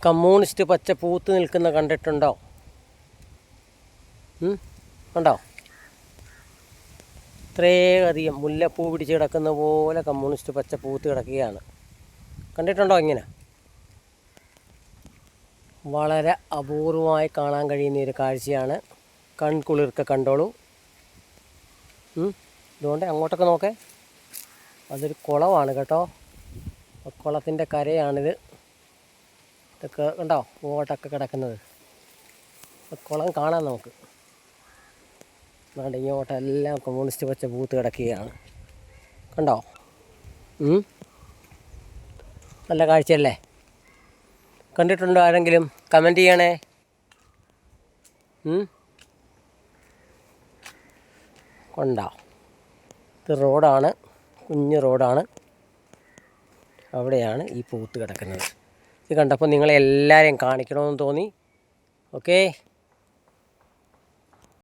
Communist പച്ച പൂത്ത് നിൽക്കുന്ന കണ്ടിട്ടുണ്ടോ? കണ്ടോ? ഇത്രയധികം മുല്ലപ്പൂ പിടിച്ച് കിടക്കുന്ന പോലെ കമ്മ്യൂണിസ്റ്റ് പച്ച പൂത്ത് കിടക്കുകയാണ്. കണ്ടിട്ടുണ്ടോ? ഇങ്ങനെ വളരെ അപൂർവമായി കാണാൻ കഴിയുന്ന ഒരു കാഴ്ചയാണ്. കൺകുളിർക്ക കണ്ടോളൂ. ഇതുകൊണ്ട് അങ്ങോട്ടൊക്കെ നോക്കേ, അതൊരു കുളമാണ് കേട്ടോ. കുളത്തിൻ്റെ കരയാണിത്. ഇതൊക്കെ കണ്ടോ ഓട്ടൊക്കെ കിടക്കുന്നത്. കുളം കാണാം നമുക്ക്. അതുകൊണ്ട് ഇങ്ങോട്ട് എല്ലാം കമ്മ്യൂണിസ്റ്റ് പച്ച പൂത്ത് കിടക്കുകയാണ്. കണ്ടോ? നല്ല കാഴ്ചയല്ലേ? കണ്ടിട്ടുണ്ടോ ആരെങ്കിലും? കമൻറ്റ് ചെയ്യണേ. കണ്ടോ? ഇത് റോഡാണ്, കുഞ്ഞു റോഡാണ്. അവിടെയാണ് ഈ പൂത്ത് കിടക്കുന്നത്. ഇത് കണ്ടപ്പോൾ നിങ്ങളെല്ലാവരെയും കാണിക്കണമെന്ന് തോന്നി. ഓക്കേ.